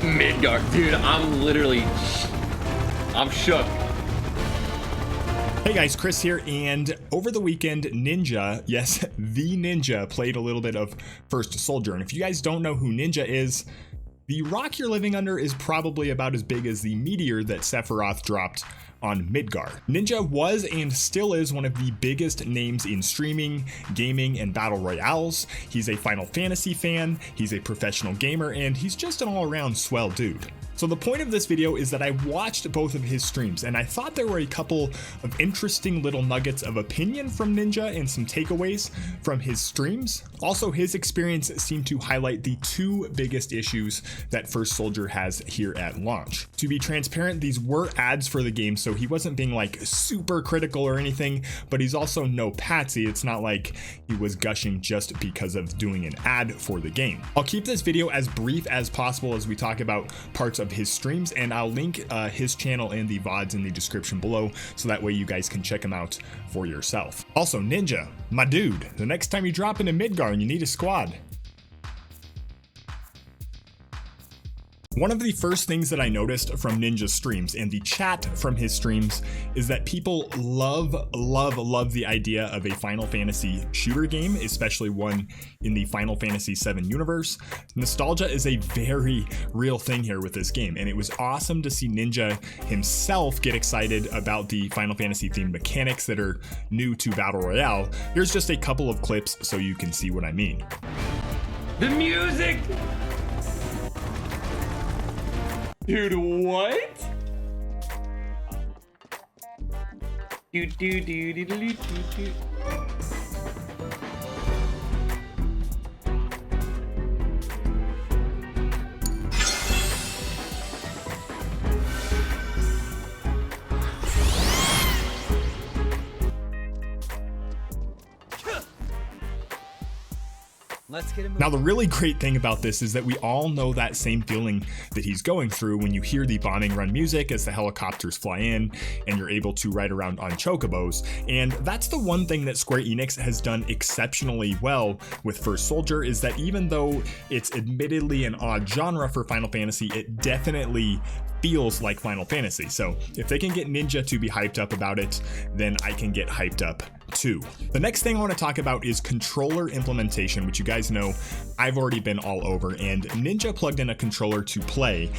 Midgard, dude, I'm shook. Hey guys, Chris here, and over the weekend, Ninja, yes, the Ninja, played a little bit of First Soldier. And if you guys don't know who Ninja is, the rock you're living under is probably about as big as the meteor that Sephiroth dropped on Midgard. Ninja was and still is one of the biggest names in streaming, gaming, and battle royales. He's a Final Fantasy fan, he's a professional gamer, and he's just an all-around swell dude. So the point of this video is that I watched both of his streams and I thought there were a couple of interesting little nuggets of opinion from Ninja and some takeaways from his streams. Also, his experience seemed to highlight the two biggest issues that First Soldier has here at launch. To be transparent, these were ads for the game, so he wasn't being like super critical or anything, but he's also no patsy. It's not like he was gushing just because of doing an ad for the game. I'll keep this video as brief as possible as we talk about parts of his streams, and I'll link his channel and the VODs in the description below so that way you guys can check him out for yourself. Also, Ninja, my dude, the next time you drop into Midgard and you need a squad, one of the first things that I noticed from Ninja's streams and the chat from his streams is that people love the idea of a Final Fantasy shooter game, especially one in the Final Fantasy VII universe. Nostalgia is a very real thing here with this game, and it was awesome to see Ninja himself get excited about the Final Fantasy themed mechanics that are new to Battle Royale. Here's just a couple of clips so you can see what I mean. The music! Dude, what? Do. Let's get him. Now, the really great thing about this is that we all know that same feeling that he's going through when you hear the bombing run music as the helicopters fly in and you're able to ride around on chocobos. And that's the one thing that Square Enix has done exceptionally well with First Soldier, is that even though it's admittedly an odd genre for Final Fantasy, it definitely feels like Final Fantasy. So if they can get Ninja to be hyped up about it, then I can get hyped up too. The next thing I want to talk about is controller implementation, which you guys know I've already been all over, and Ninja plugged in a controller to play,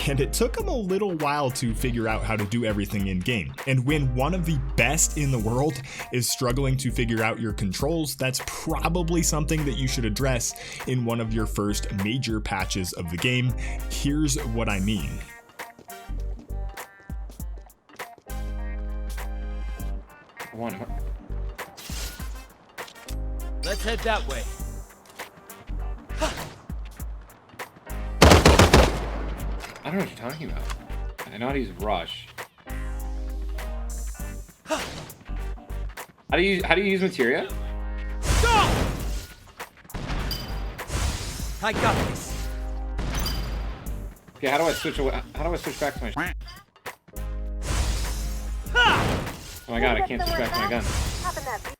and it took him a little while to figure out how to do everything in game. And when one of the best in the world is struggling to figure out your controls, that's probably something that you should address in one of your first major patches of the game. Here's what I mean. Let's head that way. I don't know what you're talking about. I know how to use rush. How do you use materia? Go! I got this. Okay, how do I switch away? How do I switch back to my? Oh my god, I can't switch back to my gun.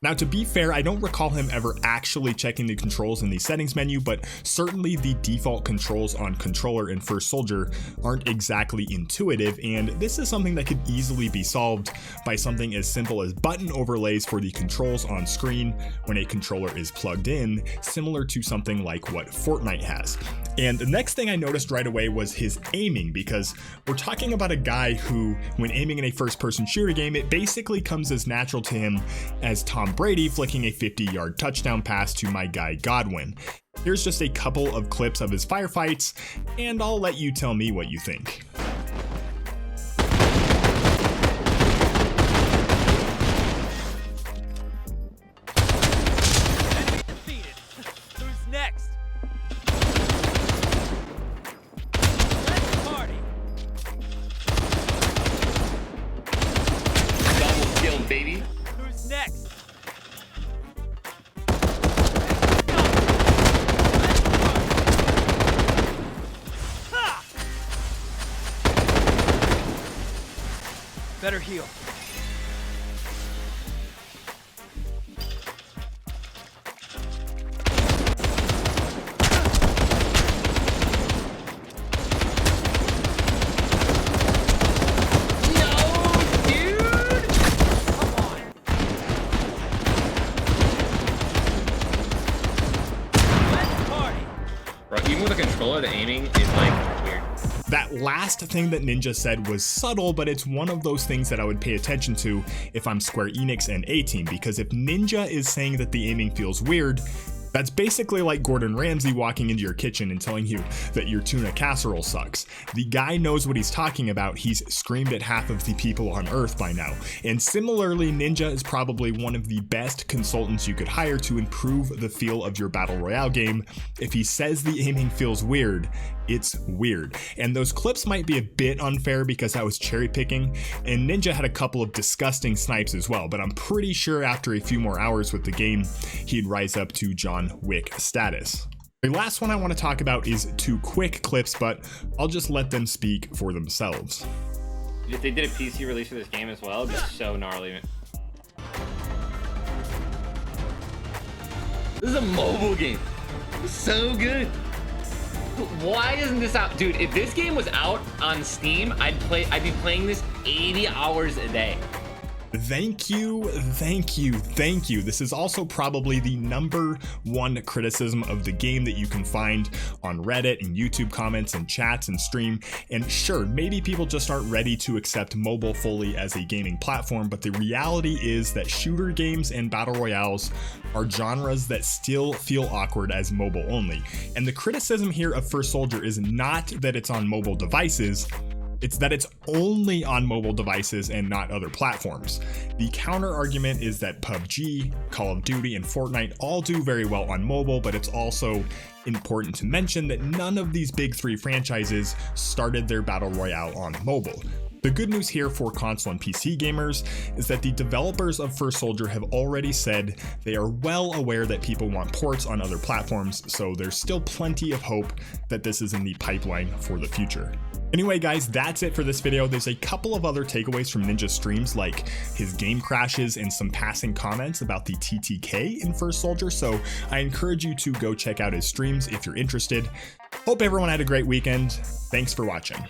Now, to be fair, I don't recall him ever actually checking the controls in the settings menu, but certainly the default controls on controller in First Soldier aren't exactly intuitive, and this is something that could easily be solved by something as simple as button overlays for the controls on screen when a controller is plugged in, similar to something like what Fortnite has. And the next thing I noticed right away was his aiming, because we're talking about a guy who, when aiming in a first-person shooter game, it basically comes as natural to him as Tom Brady flicking a 50-yard touchdown pass to my guy Godwin. Here's just a couple of clips of his firefights, and I'll let you tell me what you think. Enemy defeated. Who's next? Let's party. Double kill, baby. Who's next? Better heal. controller, the aiming is like weird. That last thing that Ninja said was subtle, but it's one of those things that I would pay attention to if I'm Square Enix and A-Team, because if Ninja is saying that the aiming feels weird, that's basically like Gordon Ramsay walking into your kitchen and telling you that your tuna casserole sucks. The guy knows what he's talking about. He's screamed at half of the people on Earth by now. And similarly, Ninja is probably one of the best consultants you could hire to improve the feel of your Battle Royale game. If he says the aiming feels weird, it's weird. And those clips might be a bit unfair because I was cherry picking, and Ninja had a couple of disgusting snipes as well, but I'm pretty sure after a few more hours with the game, he'd rise up to John Wick status. The last one I want to talk about is 2 quick clips, but I'll just let them speak for themselves. If they did a PC release for this game as well, it'd be so gnarly. This is a mobile game. It's so good. Why isn't this out? Dude, if this game was out on Steam, I'd be playing this 80 hours a day. Thank you. This is also probably the #1 criticism of the game that you can find on Reddit and YouTube comments and chats and stream. And sure, maybe people just aren't ready to accept mobile fully as a gaming platform, but the reality is that shooter games and battle royales are genres that still feel awkward as mobile only. And the criticism here of First Soldier is not that it's on mobile devices, it's that it's only on mobile devices and not other platforms. The counter argument is that PUBG, Call of Duty, and Fortnite all do very well on mobile, but it's also important to mention that none of these big 3 franchises started their battle royale on mobile. The good news here for console and PC gamers is that the developers of First Soldier have already said they are well aware that people want ports on other platforms, so there's still plenty of hope that this is in the pipeline for the future. Anyway guys, that's it for this video. There's a couple of other takeaways from Ninja's streams, like his game crashes and some passing comments about the TTK in First Soldier, so I encourage you to go check out his streams if you're interested. Hope everyone had a great weekend. Thanks for watching.